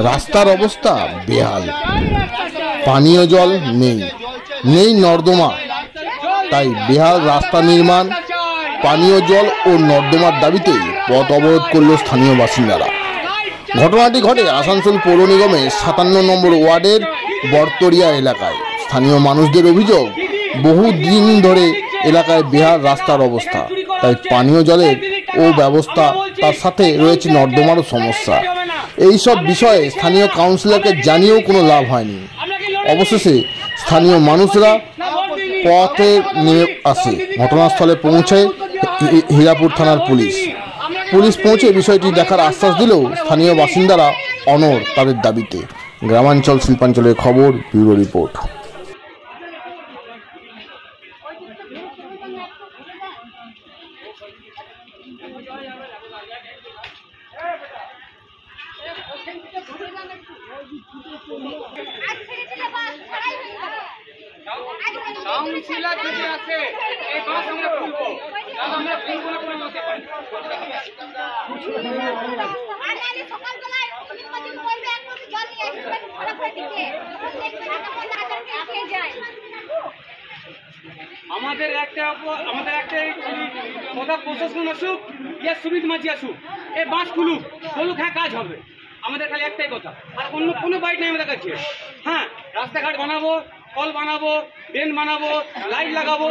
রাস্তার অবস্থা বেহাল, পানীয় জল নেই নর্দমা, তাই বেহাল রাস্তা নির্মাণ, পানীয় জল ও নর্দমার দাবিতে পথ অবরোধ করল স্থানীয় বাসিন্দারা। ঘটনাটি ঘটে আসানসোল পৌর নিগমের 57 নম্বর ওয়ার্ডের বরতরিয়া এলাকায়। স্থানীয় মানুষদের অভিযোগ, বহু দিন ধরে এলাকায় বেহাল রাস্তার অবস্থা, তাই পানীয় জলের ও ব্যবস্থা, তার সাথে রয়েছে নর্দমারও সমস্যা। এই সব বিষয়ে স্থানীয় কাউন্সিলরকে জানিয়েও কোনো লাভ হয়নি। অবশেষে স্থানীয় মানুষরা পথে নেমে আসে। ঘটনাস্থলে পৌঁছায় হীরাপুর থানার পুলিশ পৌঁছে বিষয়টি দেখার আশ্বাস দিলেও স্থানীয় বাসিন্দারা অনড় তাদের দাবিতে। গ্রামাঞ্চল শিল্পাঞ্চলের খবর, ব্যুরো রিপোর্ট। আমাদের একটা কথা, প্রশাসন আসুক ইয়া সুবিধ মাঝি আসুক, এই বাস খুলুক, হ্যাঁ কাজ হবে। আমাদের খালি একটাই কথা, আর অন্য কোনো বাইট নেই আমাদের কাছে। হ্যাঁ, রাস্তাঘাট বানাবো, কল বানাবো, ড্রেন বানাবো, লাইট লাগাবো।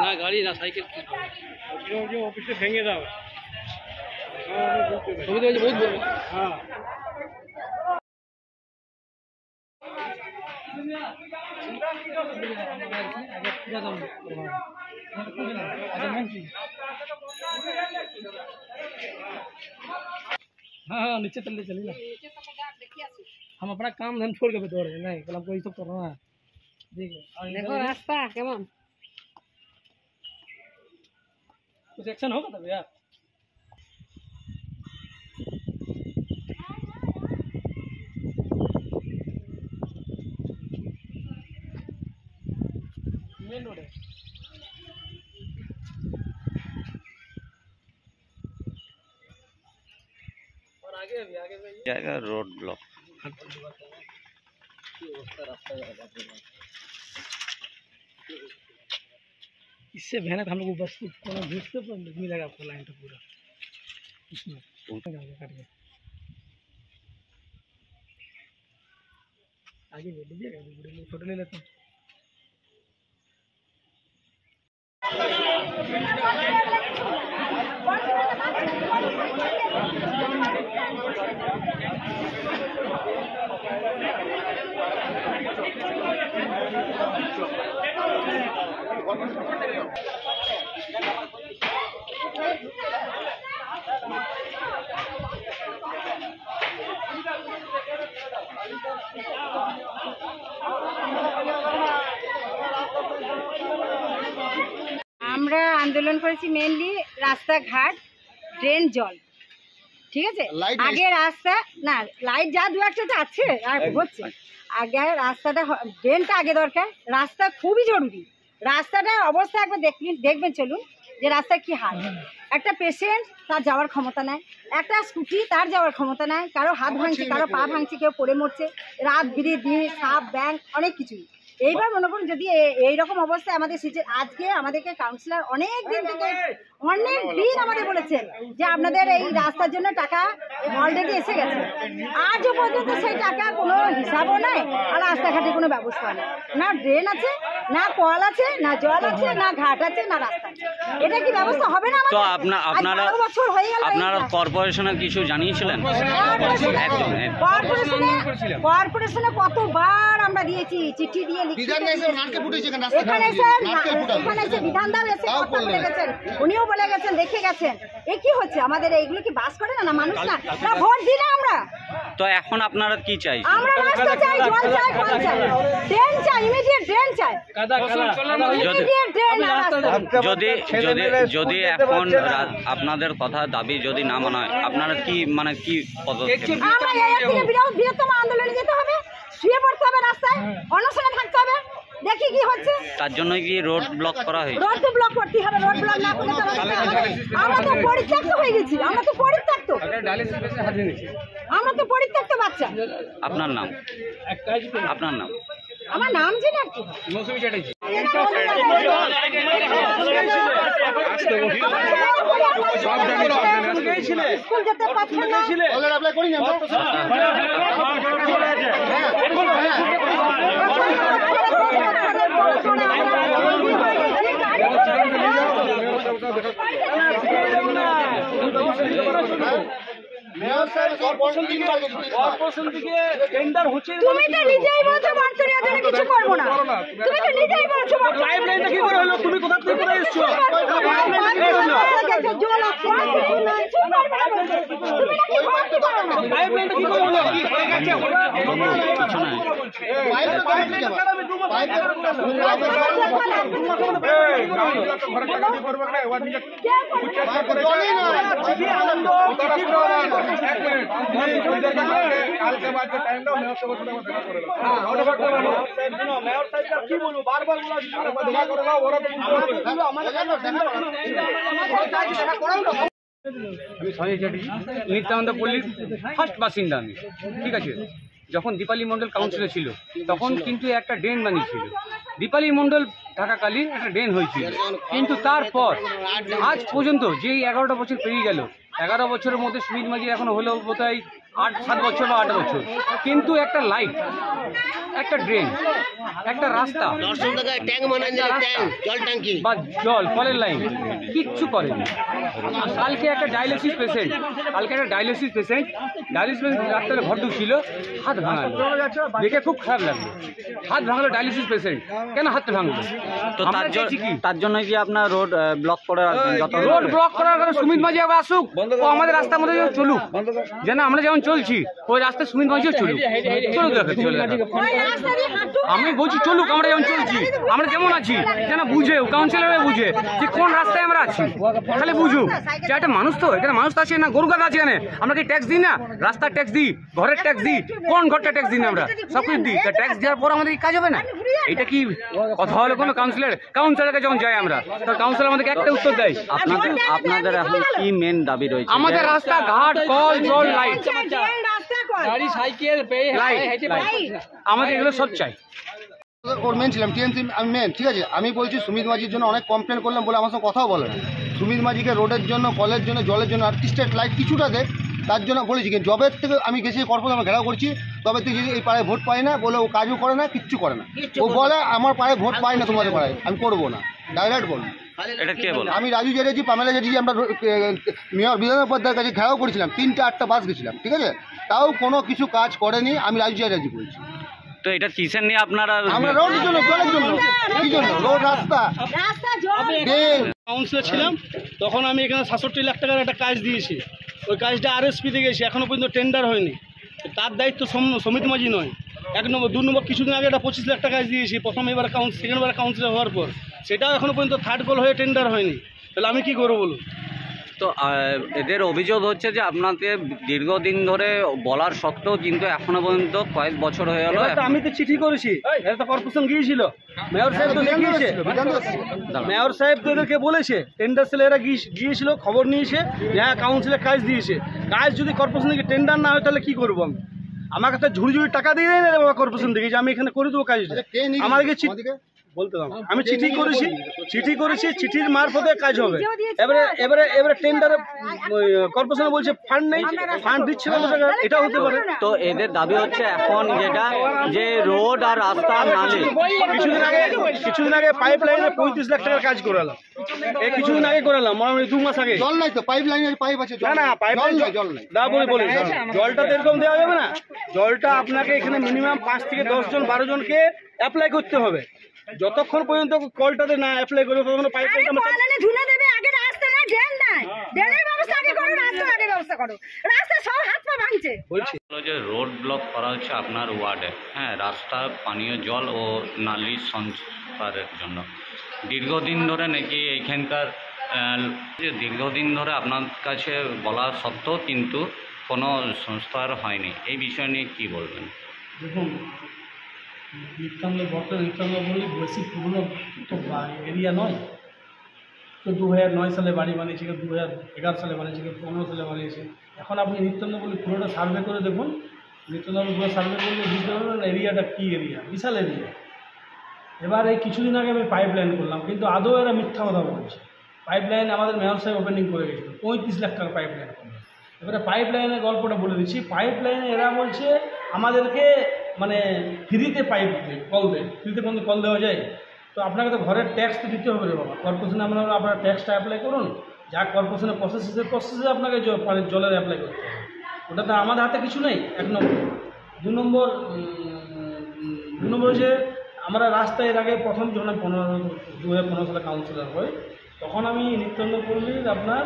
না গাড়ি না সাইকেল অফিসে ভেঙে দাও। বহুত বড়। হ্যাঁ, हाँ नीचे चलिए ना, हम अपना काम धन छोड़ के दौड़ रहे नहीं, कल हमको ये सब करना है। देखो रास्ता केमन, कुछ एक्शन होगा तब यार। मेन रोड है और आगे जाएगा रोड ब्लॉक। इससे मेहनत हम लोग को बस भेजते पर मिलेगा आपको लाइन तो पूरा इसमें काट के आगे ले लीजिएगा, फोटो ले लेते हैं। আমরা আন্দোলন করেছি মেনলি রাস্তাঘাট, ড্রেন, জল। ঠিক আছে, আগে রাস্তা না, লাইট যা দু একটা তো আছে আর হচ্ছে, আগে রাস্তাটা, ড্রেনটা আগে দরকার। রাস্তা খুবই জরুরি, রাস্তাটার অবস্থা একবার দেখবেন, চলুন যে রাস্তা কি হাল। একটা পেশেন্ট তার যাওয়ার ক্ষমতা নাই, একটা স্কুটি তার যাওয়ার ক্ষমতা নাই, কারো হাত ভাঙছে, কারো পা ভাঙছে, কেউ পড়ে মরছে, রাত বিরে দিন, সাপ ব্যাংক অনেক কিছুই। এইবার মনে করুন যদি এইরকম অবস্থায় আমাদের আজকে আমাদেরকে কাউন্সিলর অনেক দিন আমাদের বলেছেন যে আপনাদের এই রাস্তার জন্য টাকা অলরেডি এসে গেছে, আজও পর্যন্ত সেই টাকা কোনো হিসাবও নাই, আর রাস্তাঘাটে কোনো ব্যবস্থা নেই, না ড্রেন আছে, না কল আছে, না জল আছে, না ঘাট আছে, না রাস্তা আছে। এটা কি ব্যবস্থা হবে না? তো আপনারা বছর হয়ে গেল, আপনারা কর্পোরেশনের কিছু জানিয়েছিলেন? কর্পোরেশনে কতবার আমরা দিয়েছি, চিঠি দিয়ে লিখিত এখানে এসে বিধানদাও এসে কথা বলে গেছেন, উনিও বলে গেছেন, দেখে গেছেন। এ কি হচ্ছে আমাদের? এইগুলো কি বাস করে না মানুষ না? ভোট দিই না আমরা। তো এখন আপনারা কি চাই? আমরা রাস্তা চাই, জল চাই, কল চাই, ড্রেন চাই, ইমিডিয়েট ড্রেন চাই, ইমিডিয়েট ড্রেন। যদি যদি যদি এখন আপনাদের কথা দাবি যদি না মানা হয়, আপনারা কি মানে কি পদক্ষেপ? আমরা এর থেকে বৃহত্তম আন্দোলনে যেতে হবে, শুয়ে পড়তে হবে রাস্তায়, অনশনে থাকতে হবে, দেখি কি হচ্ছে। তার জন্য কি রোড ব্লক করা হয়েছে? রোড তো ব্লক করতে হবে, রোড ব্লক না করলে তো আমরা তো পরিত্যক্ত হয়ে গেছি, আমরা তো পরিত্যক্ত, আমরা তো পরিত্যক্ত বাচ্চা। আপনার নাম? আপনার নাম? আমার নাম জানি আর কি মৌসুমী চ্যাটার্জি। স্কুল যেতে পারছে না। তুমি তো নিজেই বলছো বার্তরিয়া জন্য কিছু করবো না, তুমি তো নিজেই বলছো পাইপলাইনটা কি করে হলো? তুমি কোথা থেকে কোথায় এসছো? পাইপলাইনটা কি করে হলো? আমি সঞ্জয় চ্যাটার্জি, নিত্যানন্দ পল্লীর ফার্স্ট বাসিন্দা আমি। ঠিক আছে, যখন দীপালি মণ্ডল কাউন্সিলর ছিল তখন কিন্তু একটা ড্রেন বানিয়েছিল। দীপালি মণ্ডল থাকাকালীন একটা ড্রেন হয়েছিল, কিন্তু তারপর আজ পর্যন্ত যেই 11টা বছর পেরিয়ে গেল, 11 বছরের মধ্যে সুমিত মাঝি এখন হলো বোধহয় 7 বছর বা 8 বছর, কিন্তু একটা লাইট, একটা ড্রেন, একটা রাস্তা বা জল কলের লাইন কিচ্ছু করেনি। কালকে একটা ডায়ালিসিস পেশেন্ট ডাক্তারের ঘর ঢুকছিল, হাত ভাঙালো, দেখে খুব খারাপ লাগলো। হাত ভাঙালো ডায়ালিসিস পেশেন্ট, কেন হাত ভাঙলো? তো তার জন্য কি আপনার রোড ব্লক করে রাখবেন? রোড ব্লক করার কারণে সুমিত মাঝি আবার আসুক, ও আমাদের রাস্তার মধ্যে চলুক, যেন আমরা যেমন চলছি ওই রাস্তায় সুমিত মাঝিও চলুক, চলে আমি বলছি চলুক, আমরা যেমন চলছি, আমরা যেমন আছি, যেন বুঝে কাউন্সিলর বুঝে যে কোন রাস্তায় আমরা আছি, তাহলে বুঝুক যে একটা মানুষ তো এখানে মানুষ তো আছে না, গরু কাকা আছে এখানে, আমরা কি ট্যাক্স দিই না? রাস্তার ট্যাক্স দিই, ঘরের ট্যাক্স দিই, কোন ঘরটা ট্যাক্স দিই না? আমরা সব কিছু দিই, ট্যাক্স দেওয়ার পর আমাদের কাজ হবে না? এটা কি কথা হলো কোনো কাউন্সিলরকে যখন যাই আমরা, তখন কাউন্সিলর আমাদেরকে একটা উত্তর দেয়। আপনাদের এখন কি মেন দাবি রয়েছে? আমাদের রাস্তা ঘাট, কল, জল, লাইট, গাড়ি, সাইকেল, আমাদের এগুলো সব চাই। ওর মেন ছিলাম টিএমসি, আমি মেন। ঠিক আছে, আমি বলছি সুমিত মাঝির জন্য অনেক কমপ্লেন করলাম বলে আমার সঙ্গে কথাও বলে না। সুমিত মাঝিকে রোডের জন্য, কলের জন্য, জলের জন্য আর স্ট্রিট লাইট কিছুটা দেখ, তার জন্য বলেছি। কিন্তু জবের থেকে আমি গেছি কর্পোরেশন, আমরা ঘেরাও করছি, তবে তুই যদি এই পাড়ায় ভোট পাই না বলে ও কাজও করে না, কিচ্ছু করে না। ও বলে আমার পাড়ায় ভোট পাই না, তোমাদের পাড়ায় আমি করবো না, ডাইরেক্ট বলবো। এটা কে বলে? আমি রাজু চ্যাটার্জি, পামেলা চ্যাটার্জি, আমরা মেয়র বিধান উপাধ্যায়ের কাছে ঘেরাও করেছিলাম, 3-8টা বাস গেছিলাম। ঠিক আছে, তাও কোনো কিছু কাজ করেনি। আমি রাজু চ্যাটার্জি বলছি। তো এটা কিসের নিয়ে আপনারা? আমরা রোডের জন্য, জলের জন্য, কি জন্য? রোড, রাস্তা, কাউন্সিলর ছিলাম তখন আমি এখানে 67 লাখ টাকার একটা কাজ দিয়েছি। ওই কাজটা আরএসপিতে গেছি, এখনও পর্যন্ত টেন্ডার হয়নি। তার দায়িত্ব সমিত মাঝি নয়। 1 নম্বর। 2 নম্বর, কিছুদিন আগে একটা 25 লাখ টাকা কাজ দিয়েছি প্রথম, এবার সেকেন্ডবার কাউন্সিলর হওয়ার পর, সেটাও এখনও পর্যন্ত থার্ড কল হয়ে টেন্ডার হয়নি। তাহলে আমি কী করবো বলুন? তো এদের অভিযোগ হচ্ছে যে আপনাকে দীর্ঘদিন ধরে বলার সত্ত্বেও কিন্তু এখনো পর্যন্ত কয়েক বছর হয়ে গেল। আমি তো চিঠি করেছি, এটা তো কর্পোরেশন গিয়েছিল, মেয়র সাহেব তো গিয়েছে, মেয়র সাহেব তো এদেরকে বলেছে, টেন্ডার সেলে এরা গিয়েছিল, খবর নিয়েছে, হ্যাঁ কাউন্সিলে কাজ দিয়েছে। কাজ যদি কর্পোরেশন থেকে টেন্ডার না হয় তাহলে কী করবো আমি? আমাকে তো ঝুড়ি টাকা দিয়ে দেয় না কর্পোরেশন থেকে যে আমি এখানে করে দেবো কাজটা। আমাদেরকে বলতে দাও, আমি চিঠি করেছি, চিঠির মারফতে কাজ হবে। এবারে টেন্ডারে কর্পোরেশন বলছে ফান্ড নেই, ফান্ড দিচ্ছে না, এটা হতে পারে। তো এদের দাবি হচ্ছে এখন যেটা যে রোড আর রাস্তা নালে, কিছুদিন আগে পাইপ লাইনে 35 লাখ টাকার কাজ করালাম, কিছুদিন আগে করালাম, মানে 2 মাস আগে। জল নাই তো, পাইপ লাইনের পাইপ আছে, না পাইপ লাইন জল নাই, না বলি জলটা তো এরকম দেওয়া যাবে না। জলটা আপনাকে এখানে মিনিমাম 5 থেকে 10 জন 12 জনকে অ্যাপ্লাই করতে হবে। যতক্ষণ পর্যন্ত কলটাতে না অ্যাপ্লাই করবে ততক্ষণ পাইপ লাইন আমরা ধুনে দেবে আগে রাস্তা না ড্রেন নাই ড্রেনের ব্যবস্থা আগে করো রাস্তা আগে ব্যবস্থা করো রাস্তা সব হাত পা ভাঙছে বলছি। যে রোড ব্লক করা হচ্ছে আপনার ওয়ার্ডে, হ্যাঁ, রাস্তা, পানীয় জল ও নালী সংস্কারের জন্য দীর্ঘদিন ধরে নাকি এইখানকার যে দীর্ঘদিন ধরে আপনার কাছে বলা সত্ত্বেও কিন্তু কোনো সংস্কার হয়নি, এই বিষয় নিয়ে কী বলবেন? দেখুন, বর্তমান নিত্যান্ত বললে বেশি পুরনো তো এরিয়া নয়। তো 2009 সালে বাড়ি বানিয়েছে, কেউ 2011 সালে বানিয়েছে, কেউ 15 সালে বানিয়েছে। এখন আপনি নিত্যান্ত বলি পুরোটা সার্ভে করে দেখুন, নিত্যান্ত পুরো সার্ভে করলে বুঝতে পারবেন এরিয়াটা কী এরিয়া, বিশাল এরিয়া। এবার এই কিছুদিন আগে আমি পাইপ লাইন করলাম, কিন্তু আদৌ এরা মিথ্যা কথা বলছে। পাইপ লাইন আমাদের মেয়র সাহেব ওপেনিং করে গেছিল, 35 লাখ টাকা পাইপ লাইন করলো। এবারে পাইপ লাইনের গল্পটা বলে দিচ্ছি। পাইপ লাইনে এরা বলছে আমাদেরকে মানে ফ্রিতে পাইপ দেয়, কল দেয়। ফ্রিতে কোনো কল দেওয়া যায়? তো আপনাকে তো ঘরের ট্যাক্স তো দিতে হবে রে বাবা। কর্পোরেশনে আপনারা ট্যাক্সটা অ্যাপ্লাই করুন, যা কর্পোরেশনের প্রসেসে আপনাকে জলের অ্যাপ্লাই করতে হবে। ওটা তো আমাদের হাতে কিছু নেই, 1 নম্বর। 2 নম্বর হচ্ছে আমরা রাস্তায় এর আগে প্রথম যখন 2015 সালে কাউন্সিলর হই, তখন আমি নিত্যান্ত পল্লীর আপনার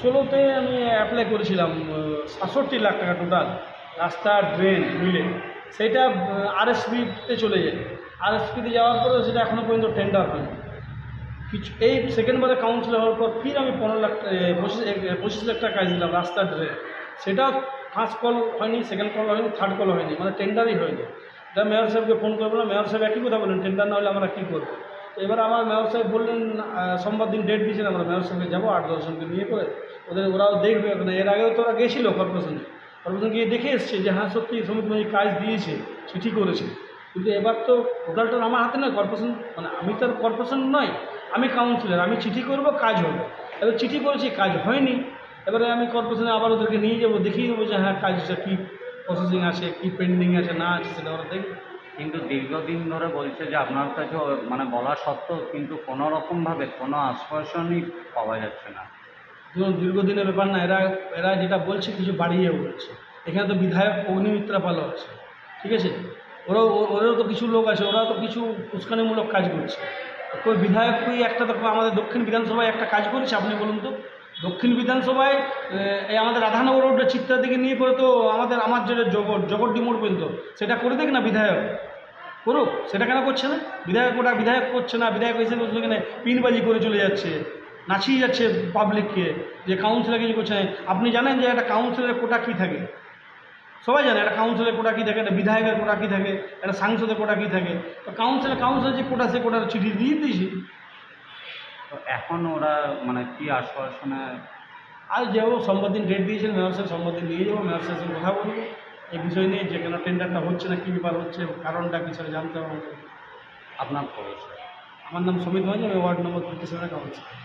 16তে আমি অ্যাপ্লাই করেছিলাম 67 লাখ টাকা টোটাল রাস্তা ড্রেন মিলে। সেটা আরএসপিতে চলে যায়। আরএসপিতে যাওয়ার পরে সেটা এখনও পর্যন্ত টেন্ডার হয়নি। এই সেকেন্ডবারে কাউন্সিলর হওয়ার পর ফির আমি 25 লাখ টাকা কাজ দিলাম রাস্তা ড্রেন। সেটা ফার্স্ট কল হয়নি, সেকেন্ড কল হয়নি, থার্ড কল হয়নি, মানে টেন্ডারই হয়নি। এটা মেয়র সাহেবকে ফোন করবো না, মেয়র সাহেব একই কথা বললেন, টেন্ডার না হলে আমরা কী করবো। তো এবার আমার মেয়র সাহেব বললেন, সোমবার দিন ডেট দিয়েছেন, আমরা মেয়র সাহেবকে যাবো 8-10 জনকে নিয়ে করে, ওরাও দেখবে। এর আগেও তো ওরা গেছিলো কর্পোরেশনে গিয়ে দেখে এসছে যে হ্যাঁ সত্যি সমিতি মাঝি কাজ দিয়েছে, চিঠি করেছে। কিন্তু এবার তো টোটালটা আমার হাতে নয়, কর্পোরেশন মানে আমি তো আর কর্পোরেশন নয়, আমি কাউন্সিলর, আমি চিঠি করব, কাজ হবে। এবার চিঠি করেছি, কাজ হয়নি। এবারে আমি কর্পোরেশনে আবার ওদেরকে নিয়ে যাবো, দেখিয়ে দেবো যে হ্যাঁ কাজটা কী প্রসেসিং আছে, কী পেন্ডিং আছে না আছে, সেটা ওরা দেখবে। কিন্তু দীর্ঘদিন ধরে বলছে যে আপনার কাছে মানে বলা সত্ত্বেও কিন্তু কোনো রকমভাবে কোনো আশ্বাসনই পাওয়া যাচ্ছে না। ধরুন দীর্ঘদিনের ব্যাপার না, এরা যেটা বলছে কিছু বাড়িয়ে বলছে। এখানে তো বিধায়ক অগ্নিমিত্রা পালও আছে, ঠিক আছে, ওরাও তো কিছু লোক আছে, ওরাও তো কিছু উস্কানিমূলক কাজ করছে। ওই বিধায়ক একটা তো আমাদের দক্ষিণ বিধানসভায় একটা কাজ করেছে, আপনি বলুন তো। দক্ষিণ বিধানসভায় এই আমাদের রাধানগর রোডের চিত্রা দিকে নিয়ে করে তো আমার যেটা জগদ্ডি মোড় পর্যন্ত সেটা করে দেখ না বিধায়ক, করুক। সেটা কেন করছে না বিধায়ক? ওটা বিধায়ক করছে না, বিধায়ক এসে বলছে এখানে পিনবাজি করে চলে যাচ্ছে, নাচিয়ে যাচ্ছে পাবলিককে, যে কাউন্সিলর কিছু করছে না। আপনি জানেন যে একটা কাউন্সিলরের কোটা কী থাকে? সবাই জানে একটা কাউন্সিলের কোটা কী থাকে, একটা বিধায়কের কোটা কী থাকে, একটা সাংসদের কোটা কী থাকে। তো কাউন্সিলের যে কোটা, সে কোটার চিঠি দিয়ে দিয়েছি। তো এখন ওরা মানে কী আশ্বাসনে? আর যাবো, সোমবার দিন ডেট দিয়েছেন মেয়র সাহেব, সোমবার দিন নিয়ে যাবো, মেয়র সাহেবের কথা বলবো এই বিষয় নিয়ে, যে কেন টেন্ডারটা হচ্ছে না, কী ব্যাপার হচ্ছে, কারণটা কী সেটা জানতে হবে। আপনার খবর? আমার নাম সমিত মাঝি, আমি ওয়ার্ড নম্বর 57 কাউন্সিলর।